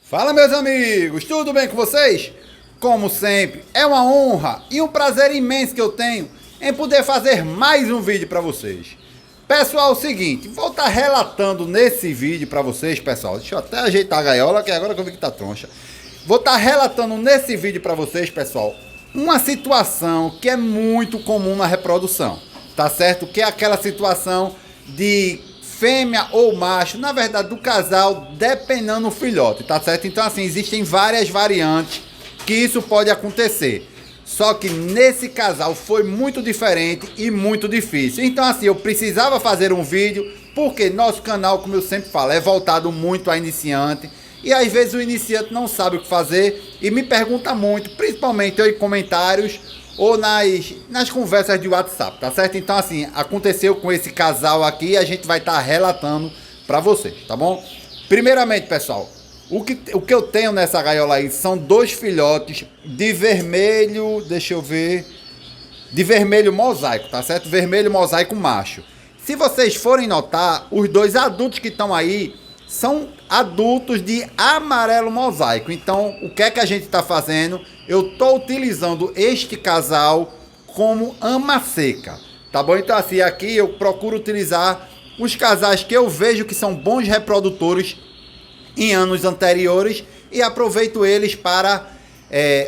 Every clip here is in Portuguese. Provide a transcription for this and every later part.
Fala, meus amigos, tudo bem com vocês? Como sempre, é uma honra e um prazer imenso que eu tenho em poder fazer mais um vídeo para vocês. Pessoal, é o seguinte, vou estar relatando nesse vídeo para vocês, pessoal. Deixa eu até ajeitar a gaiola, que agora que eu vi que tá troncha. Vou estar relatando nesse vídeo para vocês, pessoal, uma situação que é muito comum na reprodução, tá certo? Que é aquela situação de fêmea ou macho, na verdade do casal, depenando o filhote, tá certo? Então assim, existem várias variantes que isso pode acontecer. Só que nesse casal foi muito diferente e muito difícil. Então assim, eu precisava fazer um vídeo, porque nosso canal, como eu sempre falo, é voltado muito a iniciante. E às vezes o iniciante não sabe o que fazer e me pergunta muito, principalmente em comentários ou nas conversas de WhatsApp, tá certo? Então assim, aconteceu com esse casal aqui e a gente vai estar relatando para vocês, tá bom? Primeiramente, pessoal, o que eu tenho nessa gaiola aí são dois filhotes de vermelho, deixa eu ver, de vermelho mosaico, tá certo? Vermelho mosaico macho. Se vocês forem notar, os dois adultos que estão aí são adultos de amarelo mosaico. Então, o que é que a gente está fazendo? Eu estou utilizando este casal como ama seca, tá bom? Então, assim, aqui eu procuro utilizar os casais que eu vejo que são bons reprodutores em anos anteriores e aproveito eles para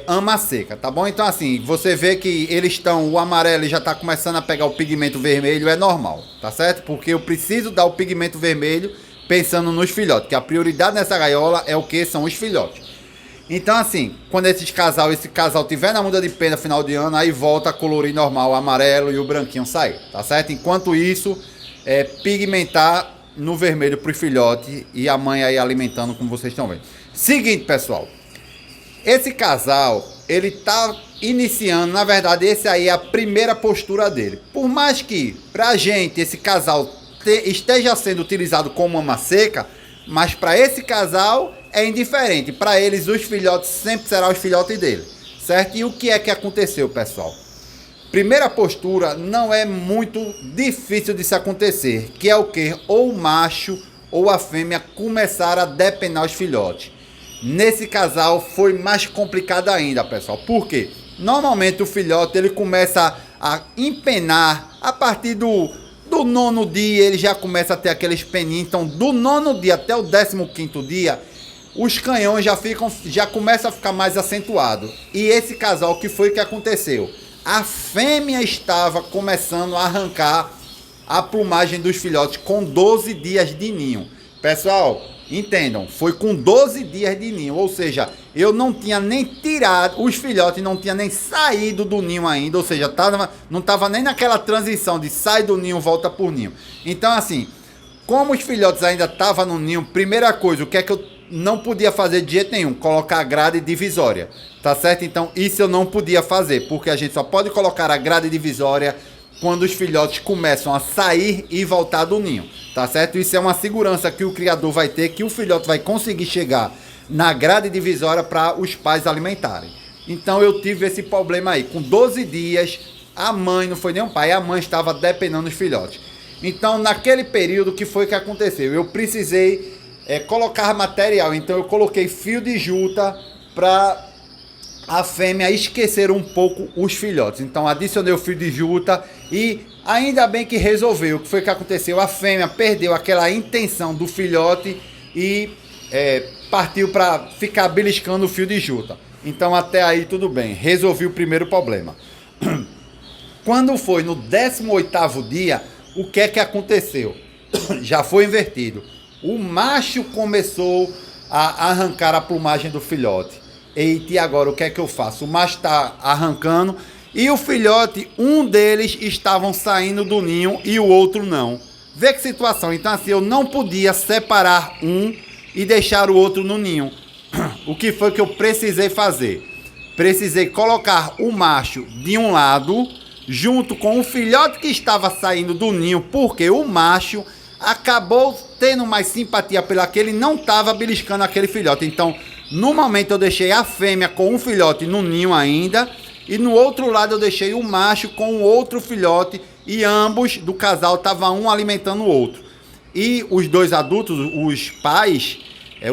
ama seca, tá bom? Então assim, você vê que eles estão, o amarelo já está começando a pegar o pigmento vermelho, é normal, tá certo? Porque eu preciso dar o pigmento vermelho pensando nos filhotes, que a prioridade nessa gaiola é o que? São os filhotes. Então assim, quando esse casal tiver na muda de pena final de ano, aí volta a colorir normal, o amarelo e o branquinho sair, tá certo? Enquanto isso, pigmentar no vermelho pro filhote e a mãe aí alimentando, como vocês estão vendo. Seguinte, pessoal, esse casal, ele tá iniciando, na verdade, esse aí é a primeira postura dele. Por mais que pra gente esse casal esteja sendo utilizado como ama seca, mas para esse casal é indiferente. Para eles, os filhotes sempre serão os filhotes dele, certo? E o que é que aconteceu, pessoal? Primeira postura não é muito difícil de se acontecer, que é o que? Ou o macho ou a fêmea começar a depenar os filhotes. Nesse casal foi mais complicado ainda, pessoal. Por quê? Normalmente o filhote ele começa a empenar a partir do 9º dia, ele já começa a ter aqueles peninhos. Então do 9º dia até o 15º dia, os canhões já começam a ficar mais acentuados. E esse casal, o que foi que aconteceu? A fêmea estava começando a arrancar a plumagem dos filhotes com 12 dias de ninho. Pessoal, entendam, foi com 12 dias de ninho, ou seja, eu não tinha nem tirado, os filhotes não tinham nem saído do ninho ainda, ou seja, não estava nem naquela transição de sai do ninho, volta por ninho. Então assim, como os filhotes ainda estavam no ninho, primeira coisa, o que é que eu não podia fazer de jeito nenhum? Colocar a grade divisória, tá certo? Então isso eu não podia fazer, porque a gente só pode colocar a grade divisória quando os filhotes começam a sair e voltar do ninho, tá certo? Isso é uma segurança que o criador vai ter, que o filhote vai conseguir chegar na grade divisória para os pais alimentarem. Então eu tive esse problema aí, com 12 dias, a mãe, não foi nem o pai, a mãe estava depenando os filhotes. Então naquele período, o que foi que aconteceu? Eu precisei colocar material, então eu coloquei fio de juta para a fêmea esquecer um pouco os filhotes. Então adicionei o fio de juta e ainda bem que resolveu. O que foi que aconteceu? A fêmea perdeu aquela intenção do filhote e partiu para ficar beliscando o fio de juta. Então até aí tudo bem, resolvi o primeiro problema. Quando foi no 18º dia, o que é que aconteceu? Já foi invertido. O macho começou a arrancar a plumagem do filhote. Eita, e agora o que é que eu faço? O macho está arrancando e o filhote, um deles estavam saindo do ninho e o outro não. Vê que situação. Então assim, eu não podia separar um e deixar o outro no ninho. O que foi que eu precisei fazer? Precisei colocar o macho de um lado junto com o filhote que estava saindo do ninho, porque o macho acabou tendo mais simpatia pelo que ele não estava beliscando aquele filhote. Então, no momento eu deixei a fêmea com um filhote no ninho ainda, e no outro lado eu deixei o macho com o outro filhote e ambos do casal estavam um alimentando o outro. E os dois adultos, os pais,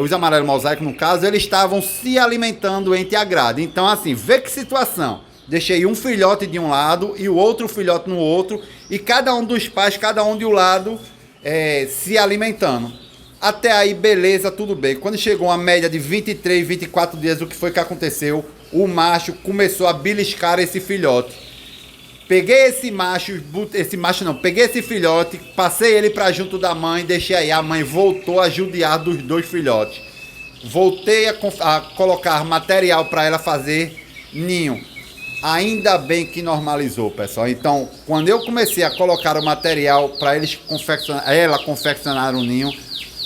os amarelo mosaico no caso, eles estavam se alimentando entre a grade. Então assim, vê que situação. Deixei um filhote de um lado e o outro filhote no outro, e cada um dos pais, cada um de um lado, se alimentando. Até aí, beleza, tudo bem. Quando chegou uma média de 23, 24 dias, o que foi que aconteceu? O macho começou a beliscar esse filhote. Peguei peguei esse filhote, passei ele para junto da mãe, deixei aí. A mãe voltou a judiar dos dois filhotes. Voltei a colocar material para ela fazer ninho. Ainda bem que normalizou, pessoal. Então, quando eu comecei a colocar o material para ela confeccionar o ninho,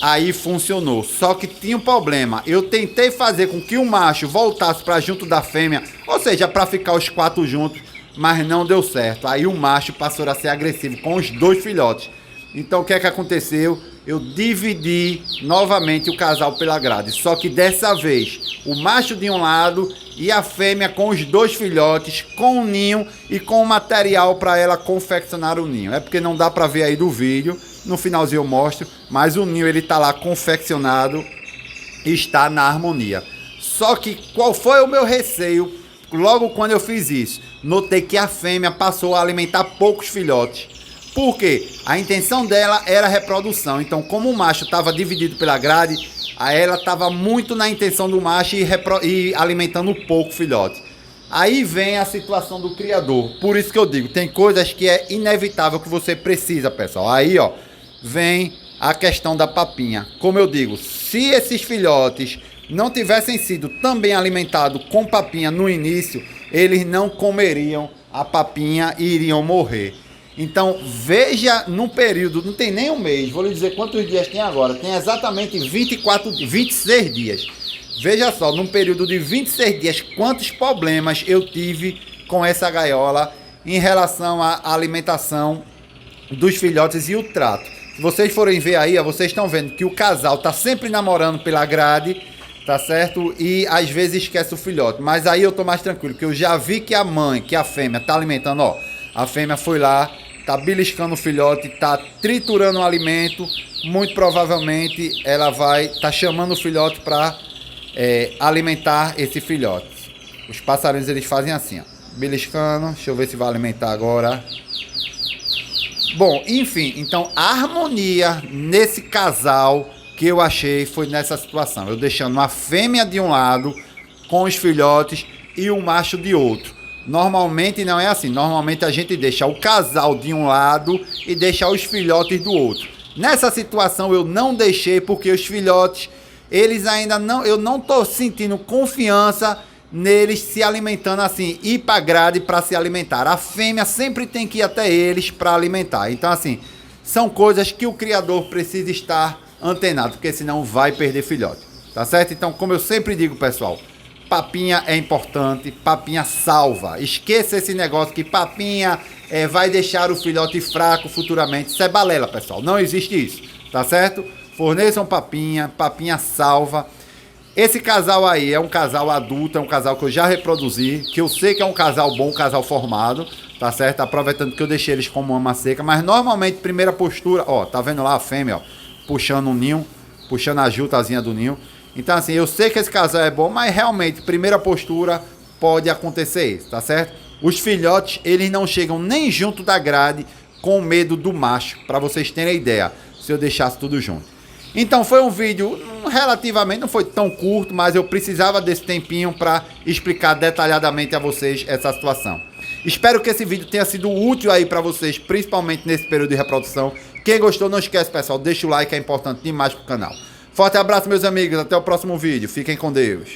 aí funcionou. Só que tinha um problema. Eu tentei fazer com que o macho voltasse para junto da fêmea, ou seja, para ficar os quatro juntos, mas não deu certo. Aí o macho passou a ser agressivo com os dois filhotes. Então o que é que aconteceu? Eu dividi novamente o casal pela grade. Só que dessa vez, o macho de um lado e a fêmea com os dois filhotes, com o ninho e com o material para ela confeccionar o ninho. É porque não dá para ver aí do vídeo. No finalzinho eu mostro, mas o ninho ele tá lá confeccionado e está na harmonia. Só que qual foi o meu receio logo quando eu fiz isso? Notei que a fêmea passou a alimentar poucos filhotes. Por quê? A intenção dela era a reprodução. Então, como o macho estava dividido pela grade, ela estava muito na intenção do macho e alimentando pouco filhote. Aí vem a situação do criador. Por isso que eu digo, tem coisas que é inevitável que você precisa, pessoal. Aí, ó, vem a questão da papinha. Como eu digo, se esses filhotes não tivessem sido também alimentados com papinha no início, eles não comeriam a papinha e iriam morrer. Então, veja num período, não tem nem um mês, vou lhe dizer quantos dias tem agora, tem exatamente 26 dias. Veja só, num período de 26 dias, quantos problemas eu tive com essa gaiola em relação à alimentação dos filhotes e o trato. Se vocês forem ver aí, ó, vocês estão vendo que o casal tá sempre namorando pela grade, tá certo? E às vezes esquece o filhote. Mas aí eu tô mais tranquilo, porque eu já vi que a mãe, que a fêmea tá alimentando, ó. A fêmea foi lá, tá beliscando o filhote, tá triturando o alimento. Muito provavelmente ela tá chamando o filhote para alimentar esse filhote. Os passarinhos eles fazem assim, ó, beliscando. Deixa eu ver se vai alimentar agora. Bom, enfim, então a harmonia nesse casal que eu achei foi nessa situação. Eu deixando a fêmea de um lado com os filhotes e o macho de outro. Normalmente não é assim. Normalmente a gente deixa o casal de um lado e deixa os filhotes do outro. Nessa situação eu não deixei porque os filhotes, eles ainda não... Eu não tô sentindo confiança neles se alimentando assim, ir pra grade para se alimentar. A fêmea sempre tem que ir até eles para alimentar. Então assim, são coisas que o criador precisa estar antenado, porque senão vai perder filhote, tá certo? Então, como eu sempre digo, pessoal, papinha é importante, papinha salva. Esqueça esse negócio que papinha vai deixar o filhote fraco futuramente. Isso é balela, pessoal, não existe isso, tá certo? Forneçam papinha, papinha salva. Esse casal aí é um casal adulto, é um casal que eu já reproduzi, que eu sei que é um casal bom, um casal formado, tá certo? Aproveitando que eu deixei eles como mama seca, mas normalmente primeira postura, ó, tá vendo lá a fêmea, ó, puxando o ninho, puxando a juntazinha do ninho. Então assim, eu sei que esse casal é bom, mas realmente, primeira postura, pode acontecer isso, tá certo? Os filhotes, eles não chegam nem junto da grade com medo do macho, para vocês terem ideia, se eu deixasse tudo junto. Então foi um vídeo relativamente, não foi tão curto, mas eu precisava desse tempinho para explicar detalhadamente a vocês essa situação. Espero que esse vídeo tenha sido útil aí para vocês, principalmente nesse período de reprodução. Quem gostou, não esquece, pessoal, deixa o like, é importante demais pro canal. Forte abraço, meus amigos, até o próximo vídeo. Fiquem com Deus.